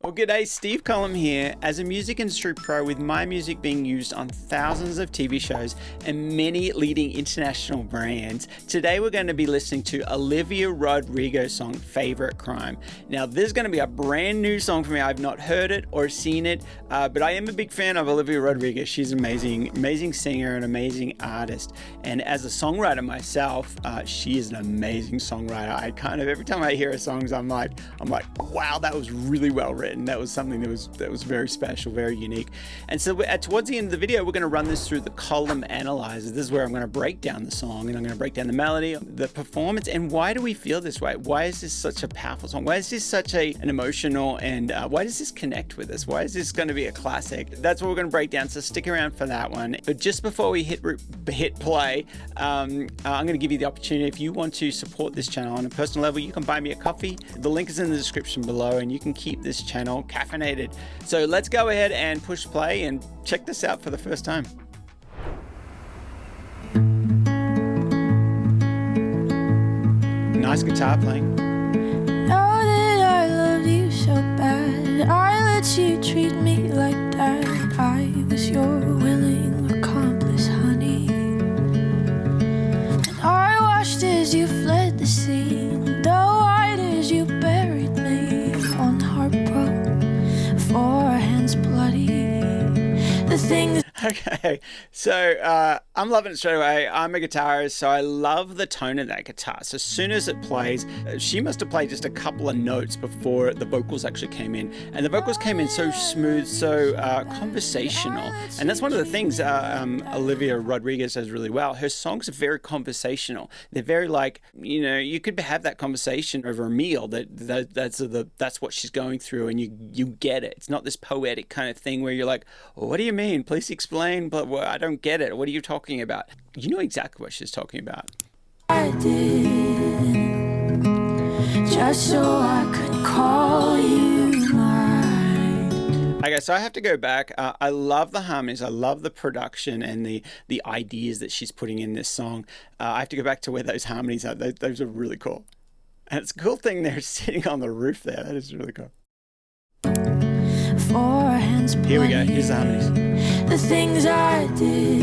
Well, g'day, Steve Cullum here. As a music industry pro with my music being used on thousands of TV shows and many leading international brands, today we're going to be listening to Olivia Rodrigo's song, Favorite Crime. Now, this is going to be a brand new song for me. I've not heard it or seen it, but I am a big fan of Olivia Rodrigo. She's amazing, amazing singer and amazing artist. And as a songwriter myself, she is an amazing songwriter. I kind of, every time I hear her songs, I'm like, wow, that was really well written. That was something that was very special, very unique. And so towards the end of the video, we're going to run this through the column analyzer. This is where I'm going to break down the song, and I'm going to break down the melody, the performance, and why do we feel this way? Why is this such a powerful song? Why is this such an emotional, and why does this connect with us? Why is this going to be a classic? That's what we're going to break down, so stick around for that one. But just before we hit play, I'm going to give you the opportunity, if you want to support this channel on a personal level, you can buy me a coffee. The link is in the description below, and you can keep this channel caffeinated. So let's go ahead and push play and check this out for the first time. Nice guitar playing. Know that I loved you so bad, I let you treat me like that. I was your willing accomplice, honey, and I watched as you fled the scene, wide as you buried me on heartbroken, four hands bloody. The things. Okay, so I'm loving it straight away. I'm a guitarist, so I love the tone of that guitar. So as soon as it plays, she must have played just a couple of notes before the vocals actually came in. And the vocals came in so smooth, so conversational. And that's one of the things Olivia Rodrigo does really well. Her songs are very conversational. They're very like, you know, you could have that conversation over a meal. That's what she's going through, and you get it. It's not this poetic kind of thing where you're like, oh, what do you mean? Please explain, but I don't get it. What are you talking about? You know exactly what she's talking about. I did, just so I could call you mine. Okay, so I have to go back. I love the harmonies. I love the production and the ideas that she's putting in this song. I have to go back to where those harmonies are. Those are really cool. And it's a cool thing they're sitting on the roof there. That is really cool. Four hands bloody. Here we go. Here's the harmonies. The things I did,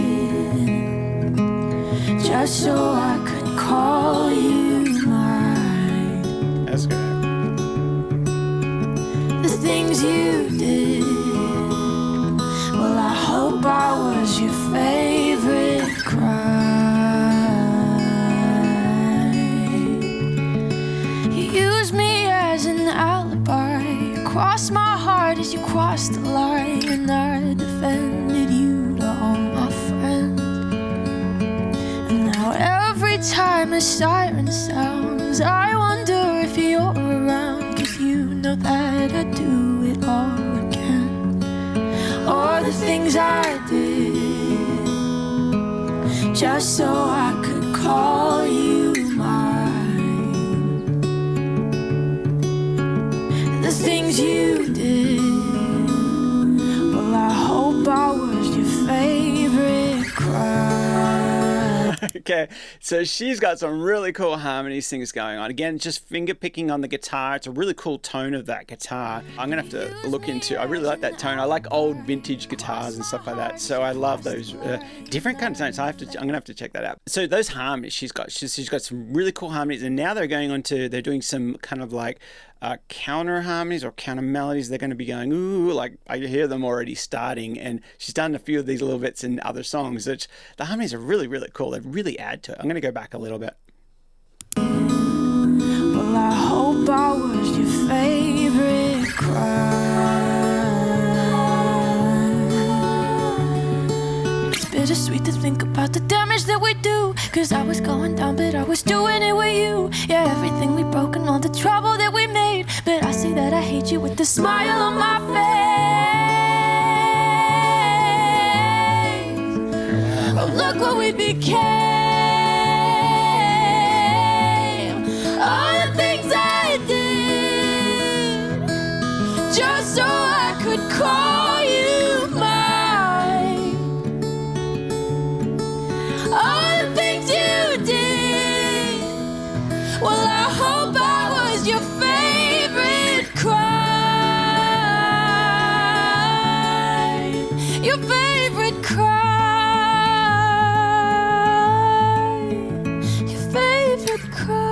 just so I could call you mine. That's good. The things you did, well, I hope I was your favorite crime. You used me as an alibi, crossed my heart as you crossed the line, and I defended you to all my friends. And now every time a siren sounds, I wonder if you're around, 'cause you know that I'd do it all again. Or the things I did, just so I could call you mine. The things you did, well, I hope I was your favorite crime. Okay, so she's got some really cool harmony things going on. Again, just finger picking on the guitar. It's a really cool tone of that guitar. I'm gonna have to look into. I really like that tone. I like old vintage guitars and stuff like that. So I love those different kind of tones. I'm gonna have to check that out. So those harmonies she's got some really cool harmonies, and now they're going on to, they're doing some kind of like counter harmonies or counter melodies. They're going to be going, ooh, like I hear them already starting, and she's done a few of these little bits in other songs, which the harmonies are really, really cool. They really add to it. I'm going to go back a little bit. Well, I hope I was your favorite crime. It's bittersweet to think about the damage that we do, 'cause I was going down, but I was doing it with you. Yeah, everything we broke and all the trouble that we made, but I see that I hate you with the smile on my face. Oh, look what we became. All the things I did, just so I could call you mine. All the things you did, well, I hope I was your favorite crime. your favorite cry, your favorite cry.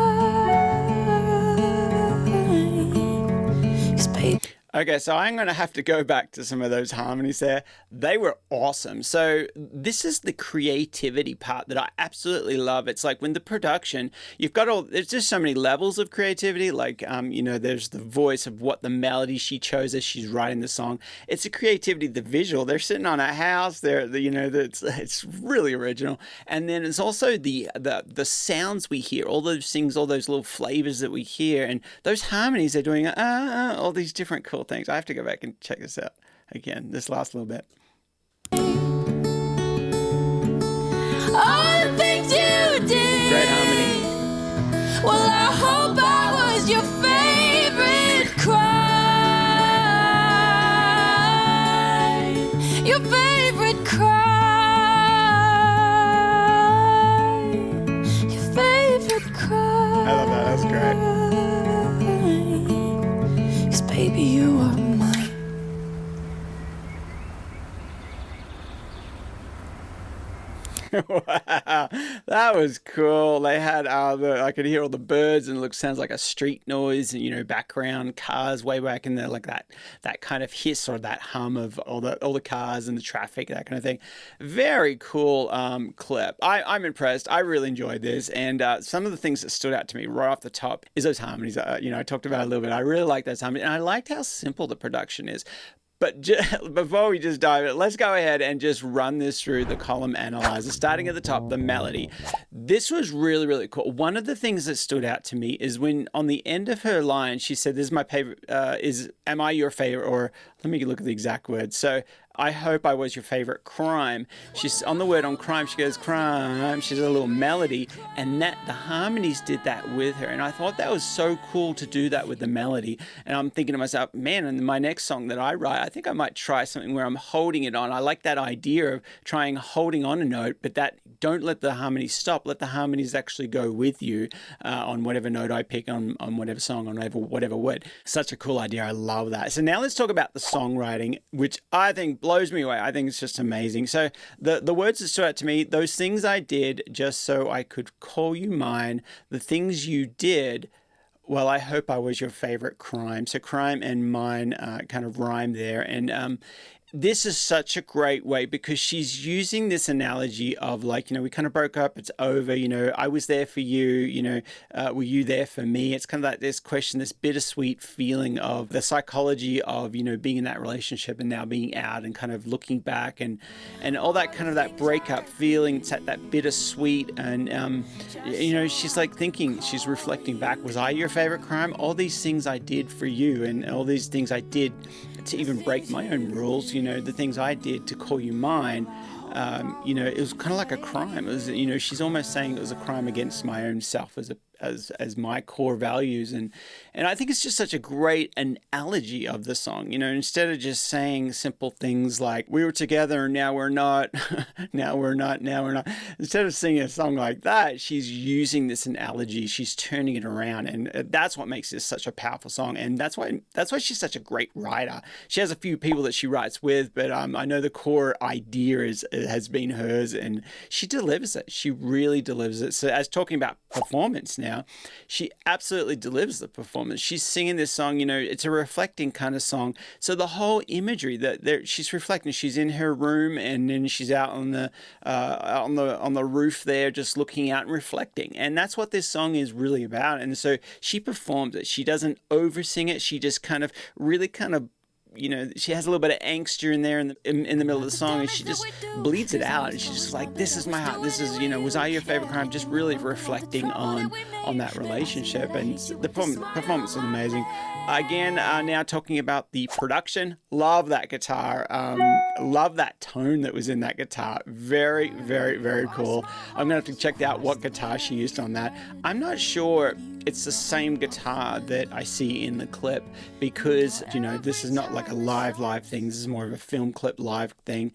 'Cause baby, Okay, so I'm going to have to go back to some of those harmonies there. They were awesome. So this is the creativity part that I absolutely love. It's like when the production, you've got all, there's just so many levels of creativity. Like, there's the voice of what the melody she chose as she's writing the song. It's the creativity, the visual. They're sitting on a house. It's really original. And then it's also the sounds we hear, all those things, all those little flavors that we hear, and those harmonies are doing all these different cool things. I have to go back and check this out again, this last little bit. all the things you did. Great harmony. Well, I hope I was your favorite cry, your favorite cry, your favorite cry. I love that. That was great. 'Cause baby, you are mine. Wow, that was cool. They had I could hear all the birds, and it sounds like a street noise, and background cars way back in there, like that kind of hiss or that hum of all the cars and the traffic, that kind of thing. Very cool clip. I'm impressed. I really enjoyed this, and some of the things that stood out to me right off the top is those harmonies. I talked about it a little bit. I really like those harmonies, and I liked how simple the production is. But before we just dive in, let's go ahead and just run this through the column analyzer. Starting at the top, the melody. This was really, really cool. One of the things that stood out to me is when on the end of her line, she said, "This is my favorite, am I your favorite?" Or let me look at the exact words. So, I hope I was your favorite crime. She's on the word on crime. She goes, crime. She's a little melody. And the harmonies did that with her. And I thought that was so cool to do that with the melody. And I'm thinking to myself, man, in my next song that I write, I think I might try something where I'm holding it on. I like that idea of trying holding on a note, but that don't let the harmonies stop. Let the harmonies actually go with you on whatever note I pick on whatever song, on whatever word. Such a cool idea. I love that. So now let's talk about the songwriting, which I think blows me away. I think it's just amazing. So the words that stood out to me, those things I did just so I could call you mine, the things you did, well, I hope I was your favorite crime. So crime and mine kind of rhyme there. And this is such a great way because she's using this analogy of like, we kind of broke up, it's over, I was there for you, were you there for me? It's kind of like this question, this bittersweet feeling of the psychology of, being in that relationship and now being out and kind of looking back and all that kind of that breakup feeling. It's that bittersweet. And, she's like thinking, she's reflecting back, was I your favorite crime? All these things I did for you and all these things I did to even break my own rules, the things I did to call you mine, it was kind of like a crime. It was, she's almost saying it was a crime against my own self as my core values. And I think it's just such a great analogy of the song, instead of just saying simple things like we were together and now we're not, now we're not. Instead of singing a song like that, she's using this analogy, she's turning it around. And that's what makes this such a powerful song. And that's why she's such a great writer. She has a few people that she writes with, but I know the core idea has been hers and she delivers it. She really delivers it. So as talking about performance now, she absolutely delivers the performance. She's singing this song, it's a reflecting kind of song. So the whole imagery that she's reflecting, she's in her room and then she's out on the roof there, just looking out and reflecting. And that's what this song is really about. And so she performs it. She doesn't oversing it. She just kind of really kind of, she has a little bit of angst in there in the middle of the song, and she just bleeds it out. And she's just like, this is my heart. This is, was I your favorite crime? Just really reflecting on that relationship. And the performance is amazing. Again, now talking about the production, love that guitar. Love that tone that was in that guitar. Very, very, very cool. I'm going to have to check out what guitar she used on that. I'm not sure it's the same guitar that I see in the clip because, this is not like a live thing. This is more of a film clip live thing.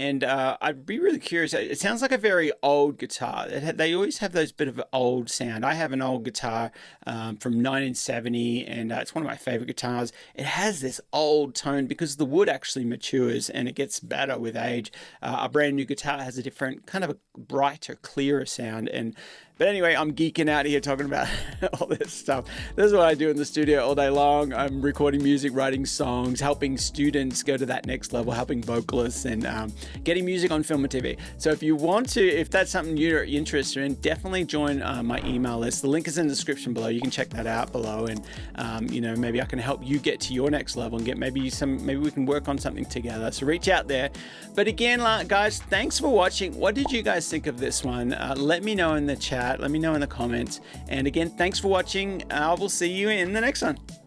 And I'd be really curious. It sounds like a very old guitar. They always have those bit of old sound. I have an old guitar from 1970, and it's one of my favorite guitars. It has this old tone because the wood actually matures and it gets better with age. A brand new guitar has a different kind of a brighter, clearer sound. But anyway, I'm geeking out here talking about all this stuff. This is what I do in the studio all day long. I'm recording music, writing songs, helping students go to that next level, helping vocalists, and getting music on film and TV. So if you want to, if that's something you're interested in, definitely join my email list. The link is in the description below. You can check that out below, and maybe I can help you get to your next level and get maybe we can work on something together. So reach out there. But again, guys, thanks for watching. What did you guys think of this one? Let me know in the chat. Let me know in the comments. And again, thanks for watching. I will see you in the next one.